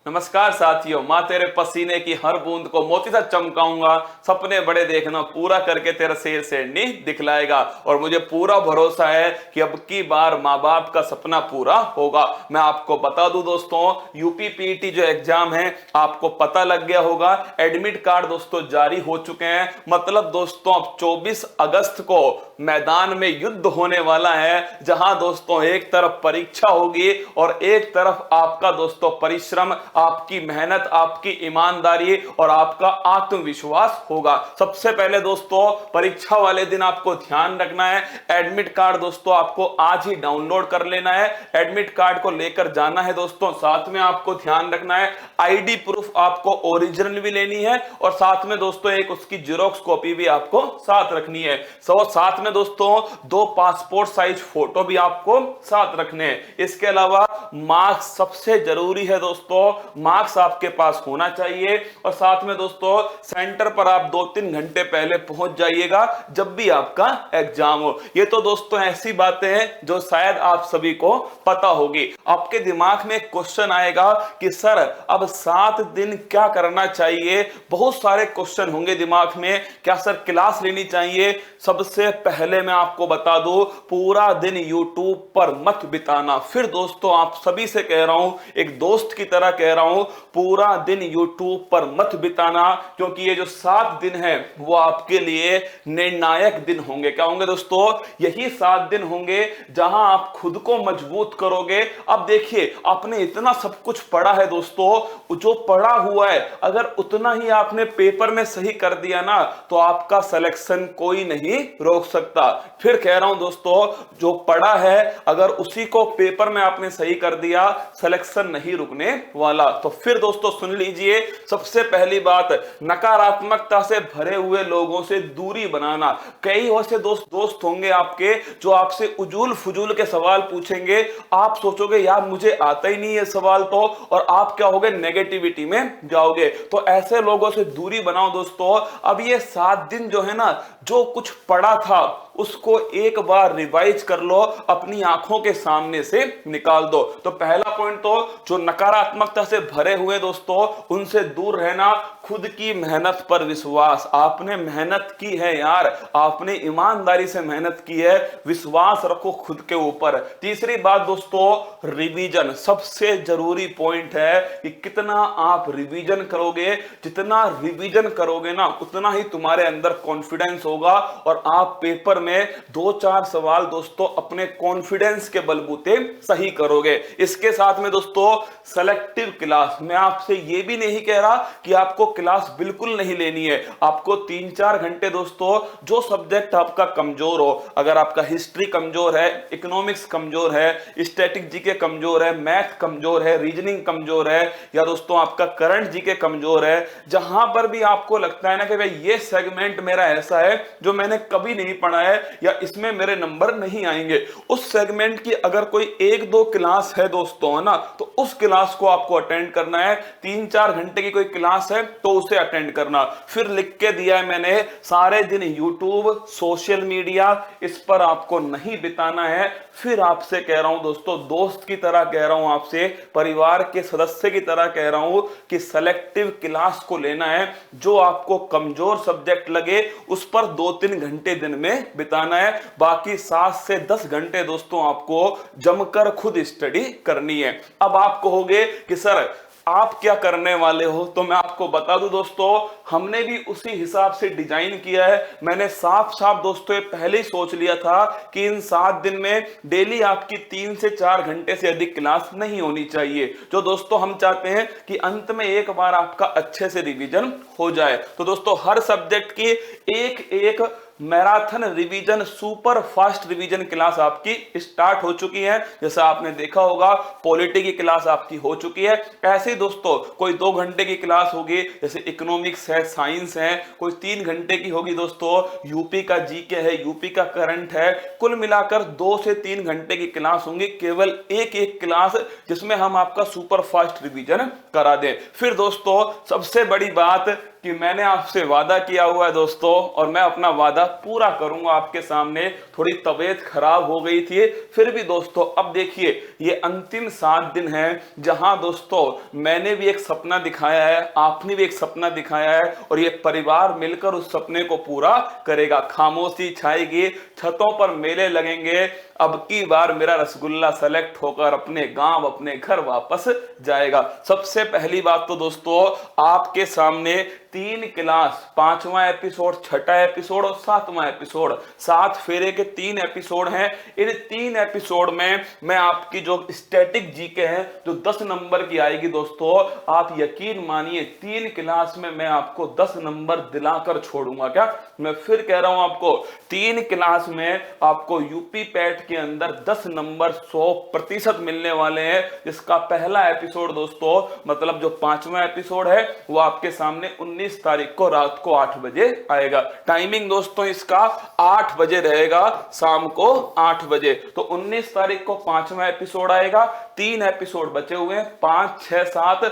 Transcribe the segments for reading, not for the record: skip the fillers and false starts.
नमस्कार साथियों, माँ तेरे पसीने की हर बूंद को मोती सा चमकाऊंगा, सपने बड़े देखना पूरा करके तेरा शेर शेरनी दिखलाएगा। और मुझे पूरा भरोसा है कि अब की बार माँ बाप का सपना पूरा होगा। मैं आपको बता दूं दोस्तों, यूपी पीटी जो एग्जाम है आपको पता लग गया होगा, एडमिट कार्ड दोस्तों जारी हो चुके हैं। मतलब दोस्तों अब 24 अगस्त को मैदान में युद्ध होने वाला है, जहां दोस्तों एक तरफ परीक्षा होगी और एक तरफ आपका दोस्तों परिश्रम, आपकी मेहनत, आपकी ईमानदारी और आपका आत्मविश्वास होगा। सबसे पहले दोस्तों परीक्षा वाले दिन आपको ध्यान रखना है, एडमिट कार्ड दोस्तों आपको आज ही डाउनलोड कर लेना है। एडमिट कार्ड को लेकर जाना है दोस्तों, साथ में आपको ध्यान रखना है आईडी प्रूफ आपको ओरिजिनल भी लेनी है और साथ में दोस्तों एक उसकी जेरॉक्स कॉपी भी आपको साथ रखनी है। साथ में दोस्तों 2 पासपोर्ट साइज फोटो भी आपको साथ रखने हैं। इसके अलावा मार्क्स सबसे जरूरी है दोस्तों, मार्क्स आपके पास होना चाहिए और साथ में दोस्तों सेंटर पर आप 2-3 घंटे पहले पहुंच जाइएगा जब भी आपका एग्जाम हो। ये तो दोस्तों ऐसी बातें हैं जो शायद आप सभी को पता होगी। आपके दिमाग में क्वेश्चन आएगा कि सर अब 7 दिन क्या करना चाहिए, बहुत सारे क्वेश्चन होंगे दिमाग में, क्या सर क्लास लेनी चाहिए? सबसे पहले मैं आपको बता दूं, पूरा दिन यूट्यूब पर मत बिताना। फिर दोस्तों आप सभी से कह रहा हूं, एक दोस्त की तरह कह रहा हूं, पूरा दिन यूट्यूब पर मत बिताना, क्योंकि ये जो 7 दिन है वो आपके लिए निर्णायक दिन होंगे। क्या होंगे दोस्तों? यही 7 दिन होंगे जहां आप खुद को मजबूत करोगे। अब देखिए, आपने इतना सब कुछ पढ़ा है दोस्तों, जो पढ़ा हुआ है अगर उतना ही आपने पेपर में सही कर दिया ना, तो आपका सिलेक्शन कोई नहीं रोक सकता। फिर कह रहा हूं दोस्तों, जो पढ़ा है अगर उसी को पेपर में आपने सही कर दिया, सिलेक्शन नहीं रुकने वाला। तो फिर दोस्तों सुन लीजिए, सबसे पहली बात, नकारात्मकता से भरे हुए लोगों से दूरी बनाना। कई ऐसे दोस्त होंगे आपके जो आपसे उजूल फुजूल के सवाल पूछेंगे, आप सोचोगे यार मुझे आता ही नहीं है सवाल तो, और आप क्या होगे, नेगेटिविटी में जाओगे। तो ऐसे लोगों से दूरी बनाओ दोस्तों। अब ये 7 दिन जो है ना, जो कुछ पढ़ा था उसको एक बार रिवाइज कर लो, अपनी आंखों के सामने से निकाल दो। तो पहला पॉइंट तो, जो नकारात्मकता से भरे हुए दोस्तों उनसे दूर रहना। खुद की मेहनत पर विश्वास, आपने मेहनत की है यार, आपने ईमानदारी से मेहनत की है, विश्वास रखो खुद के ऊपर। तीसरी बात दोस्तों, रिवीजन सबसे जरूरी पॉइंट है कि कितना आप रिवीजन करोगे। जितना रिवीजन करोगे ना, उतना ही तुम्हारे अंदर कॉन्फिडेंस होगा और आप पेपर में 2-4 सवाल दोस्तों अपने कॉन्फिडेंस के बलबूते सही करोगे। इसके साथ में दोस्तों सेलेक्टिव क्लास, मैं आपसे ये भी नहीं कह रहा कि आपको क्लास बिल्कुल नहीं लेनी है। आपको 3-4 घंटे दोस्तों, जो सब्जेक्ट आपका कमजोर हो, अगर आपका हिस्ट्री कमजोर है, इकोनॉमिक्स कमजोर है, स्टैटिक जीके कमजोर है, मैथ कमजोर है, रीजनिंग कमजोर है, या दोस्तों आपका करंट जीके कमजोर है, जहां पर भी आपको लगता है ना कि भाई ये सेगमेंट मेरा ऐसा है जो मैंने कभी नहीं पढ़ा है या इसमें मेरे नंबर नहीं आएंगे, उस सेगमेंट की अगर कोई 1-2 क्लास है दोस्तों, है ना, तो उस क्लास को आपको अटेंड करना है। 3-4 घंटे की कोई क्लास है तो उसे अटेंड करना। फिर लिख के दिया है मैंने, सारे दिन यूट्यूब, सोशल मीडिया, इस पर आपको नहीं बिताना है। फिर आपसे कह रहा हूं दोस्तों, दोस्त की तरह कह रहा हूं आपसे, परिवार के सदस्य की तरह कह रहा हूं कि सेलेक्टिव क्लास को लेना है। जो आपको कमजोर सब्जेक्ट लगे उस पर 2-3 घंटे दिन में बिताना है। बाकी 7 से 10 घंटे दोस्तों आपको जमकर खुद स्टडी करनी है। अब आप कहोगे कि सर आप क्या करने वाले हो, तो मैं आपको बता दूं दोस्तों, हमने भी उसी हिसाब से डिजाइन किया है। मैंने साफ साफ दोस्तों ये पहले ही सोच लिया था कि इन 7 दिन में डेली आपकी 3 से 4 घंटे से अधिक क्लास नहीं होनी चाहिए। जो दोस्तों हम चाहते हैं कि अंत में एक बार आपका अच्छे से रिवीजन हो जाए। तो दोस्तों हर सब्जेक्ट की एक marathon revision, super fast revision class आपकी स्टार्ट हो चुकी है। जैसा आपने देखा होगा, पॉलिटी की क्लास आपकी हो चुकी है। ऐसे ही दोस्तों कोई 2 घंटे की क्लास होगी, जैसे इकोनॉमिक्स है, साइंस है, कोई 3 घंटे की होगी दोस्तों, यूपी का जीके है, यूपी का करंट है। कुल मिलाकर 2 से 3 घंटे की क्लास होंगी, केवल एक क्लास जिसमें हम आपका सुपर फास्ट रिवीजन करा दें। फिर दोस्तों सबसे बड़ी बात, कि मैंने आपसे वादा किया हुआ है दोस्तों, और मैं अपना वादा पूरा करूंगा आपके सामने। थोड़ी तबीयत खराब हो गई थी, फिर भी दोस्तों अब देखिए ये अंतिम 7 दिन है जहां दोस्तों मैंने भी एक सपना दिखाया है, आपने भी एक सपना दिखाया है, और ये परिवार मिलकर उस सपने को पूरा करेगा। खामोशी छाएगी, छतों पर मेले लगेंगे, अब की बार मेरा रसगुल्ला सेलेक्ट होकर अपने गांव अपने घर वापस जाएगा। सबसे पहली बात तो दोस्तों आपके सामने 3 क्लास, 5वां एपिसोड, 6ठा एपिसोड और 7वां एपिसोड, 7 फेरे के 3 एपिसोड हैं। इन 3 एपिसोड में मैं आपकी जो स्टैटिक जीके है जो 10 नंबर की आएगी दोस्तों, आप यकीन मानिए 3 क्लास में मैं आपको 10 नंबर दिलाकर छोड़ूंगा। क्या मैं फिर कह रहा हूं आपको, 3 क्लास में आपको यूपी पैट के अंदर 10 नंबर 100% मिलने वाले हैं, जिसका पहला एपिसोड दोस्तों मतलब जो 5वां एपिसोड है वो आपके सामने 19 तारीख को रात को 8 बजे आएगा। टाइमिंग दोस्तों इसका 8 बजे रहेगा, शाम को 8 बजे। तो 19 तारीख को 5वां एपिसोड आएगा, 3 एपिसोड बचे हुए हैं, 5, 6, 7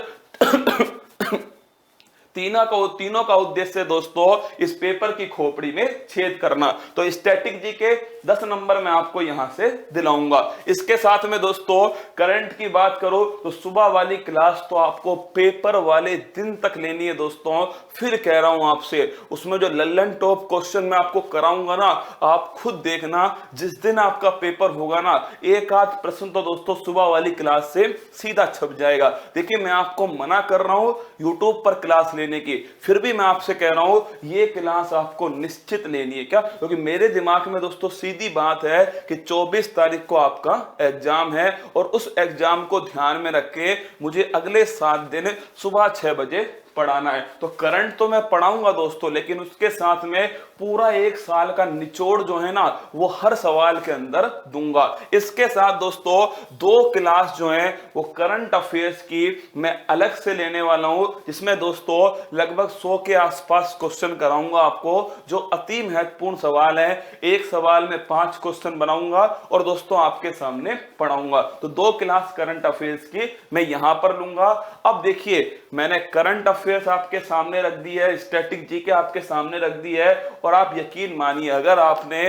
तीनों का उद्देश्य दोस्तों इस पेपर की खोपड़ी में छेद करना। तो स्टैटिक जी के 10 नंबर मैं आपको यहां से दिलाऊंगा। इसके साथ में दोस्तों करंट की बात करो तो सुबह वाली क्लास तो आपको पेपर वाले दिन तक लेनी है दोस्तों। फिर कह रहा हूं आपसे, उसमें जो लल्लन टॉप क्वेश्चन मैं आपको कराऊंगा ना, आप खुद देखना जिस दिन आपका पेपर होगा ना, एक आध प्रश्न तो दोस्तों सुबह वाली क्लास से सीधा छप जाएगा। देखिए मैं आपको मना कर रहा हूं यूट्यूब पर क्लास लेने की, फिर भी मैं आपसे कह रहा हूं ये क्लास आपको निश्चित लेनी है। क्या? क्योंकि मेरे दिमाग में दोस्तों सीधी बात है कि 24 तारीख को आपका एग्जाम है, और उस एग्जाम को ध्यान में रख के मुझे अगले 7 दिन सुबह 6 बजे पढ़ाना है। तो करंट तो मैं पढ़ाऊंगा दोस्तों, लेकिन उसके साथ में पूरा 1 साल का निचोड़ जो है ना वो हर सवाल के अंदर दूंगा। इसके साथ दोस्तों 2 क्लास जो है वो करंट अफेयर्स की मैं अलग से लेने वाला हूं, जिसमें दोस्तों लगभग 100 के आसपास क्वेश्चन कराऊंगा आपको, जो अति महत्वपूर्ण सवाल है। एक सवाल में 5 क्वेश्चन बनाऊंगा और दोस्तों आपके सामने पढ़ाऊंगा। तो 2 क्लास करंट अफेयर्स की मैं यहां पर लूंगा। अब देखिए मैंने करंट अफेयर्स आपके सामने रख दी है, स्टैटिक जीके आपके सामने रख दी है, और आप यकीन मानिए अगर आपने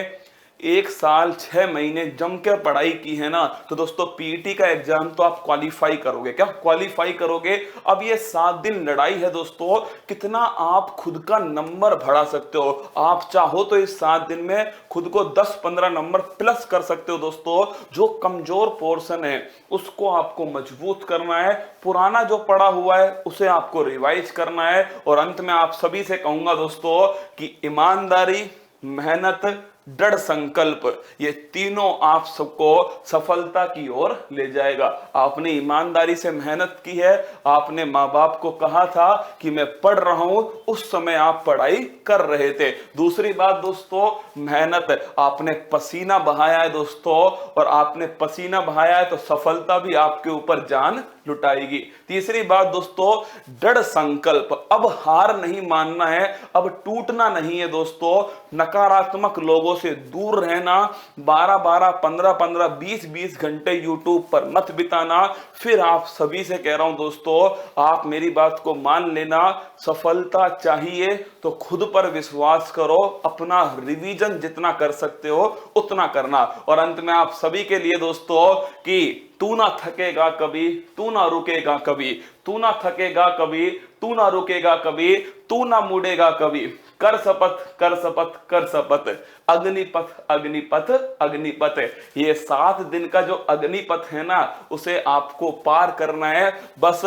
1 साल 6 महीने जम कर पढ़ाई की है ना, तो दोस्तों पीईटी का एग्जाम तो आप क्वालिफाई करोगे। क्या? क्वालिफाई करोगे। अब ये 7 दिन लड़ाई है दोस्तों, कितना आप खुद का नंबर बढ़ा सकते हो। आप चाहो तो इस 7 दिन में खुद को 10-15 नंबर प्लस कर सकते हो दोस्तों। जो कमजोर पोर्शन है उसको आपको मजबूत करना है, पुराना जो पड़ा हुआ है उसे आपको रिवाइज करना है। और अंत में आप सभी से कहूंगा दोस्तों कि ईमानदारी, मेहनत, दृढ़ संकल्प, ये तीनों आप सबको सफलता की ओर ले जाएगा। आपने ईमानदारी से मेहनत की है, आपने माँ बाप को कहा था कि मैं पढ़ रहा हूं, उस समय आप पढ़ाई कर रहे थे। दूसरी बात दोस्तों मेहनत, आपने पसीना बहाया है दोस्तों, और आपने पसीना बहाया है तो सफलता भी आपके ऊपर जान लुटाएगी। तीसरी बात दोस्तों दृढ़ संकल्प, अब हार नहीं मानना है, अब टूटना नहीं है दोस्तों। नकारात्मक लोगों से दूर रहना, 12-12, 15-15, 20-20 घंटे यूट्यूब पर मत बिताना। फिर आप सभी से कह रहा हूं दोस्तों, आप मेरी बात को मान लेना, सफलता चाहिए तो खुद पर विश्वास करो, अपना रिवीजन जितना कर सकते हो उतना करना। और अंत में आप सभी के लिए दोस्तों कि तू ना थकेगा कभी, तू ना रुकेगा कभी, तू ना थकेगा कभी, तू ना रुकेगा कभी, तू ना मुड़ेगा कभी, कर शपथ कर शपथ कर शपथ, अग्निपथ अग्निपथ अग्निपथ। ये 7 दिन का जो अग्निपथ है ना उसे आपको पार करना है। बस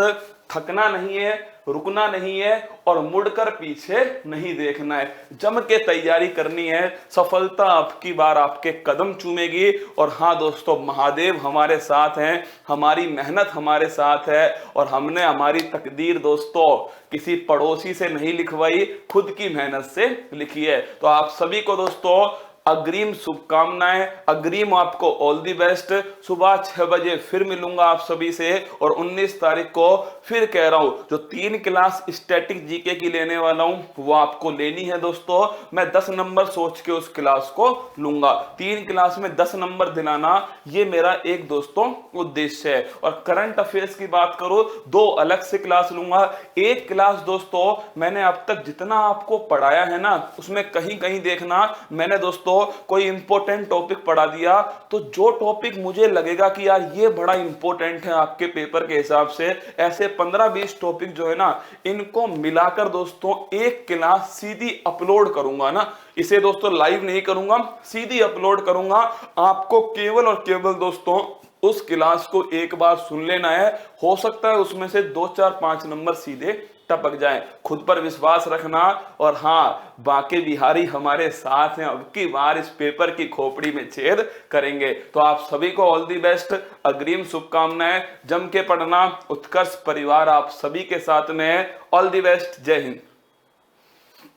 थकना नहीं है, रुकना नहीं है, और मुड़कर पीछे नहीं देखना है। जम के तैयारी करनी है, सफलता आपकी बार आपके कदम चूमेगी। और हाँ दोस्तों महादेव हमारे साथ हैं, हमारी मेहनत हमारे साथ है, और हमने हमारी तकदीर दोस्तों किसी पड़ोसी से नहीं लिखवाई, खुद की मेहनत से लिखी है। तो आप सभी को दोस्तों अग्रिम शुभकामनाएं, अग्रिम आपको ऑल दी बेस्ट। सुबह 6 बजे फिर मिलूंगा आप सभी से, और 19 तारीख को फिर कह रहा हूं जो 3 क्लास स्टैटिक जीके की लेने वाला हूं वो आपको लेनी है दोस्तों। मैं 10 नंबर सोच के उस क्लास को लूंगा, 3 क्लास में 10 नंबर दिलाना, ये मेरा एक दोस्तों उद्देश्य है। और करंट अफेयर्स की बात करो, 2 अलग से क्लास लूंगा। एक क्लास दोस्तों मैंने अब तक जितना आपको पढ़ाया है ना, उसमें कहीं कहीं देखना मैंने दोस्तों कोई इंपॉर्टेंट टॉपिक पढ़ा दिया, तो जो टॉपिक मुझे लगेगा कि यार ये बड़ा इंपॉर्टेंट है आपके पेपर के हिसाब से, ऐसे 15-20 टॉपिक जो है ना, इनको मिलाकर दोस्तों एक क्लास सीधी अपलोड करूंगा ना। इसे दोस्तों लाइव नहीं करूंगा, सीधी अपलोड करूंगा। आपको केवल और केवल दोस्तों उस क्लास को एक बार सुन लेना है, हो सकता है उसमें से 2, 4, 5 नंबर सीधे टपक जाए। खुद पर विश्वास रखना, और हाँ, बाके बिहारी हमारे साथ हैं, अब की बार इस पेपर की खोपड़ी में छेद करेंगे। तो आप सभी को ऑल दी बेस्ट, अग्रिम शुभकामनाएं, जम के पढ़ना। उत्कर्ष परिवार आप सभी के साथ में है। ऑल दी बेस्ट, जय हिंद।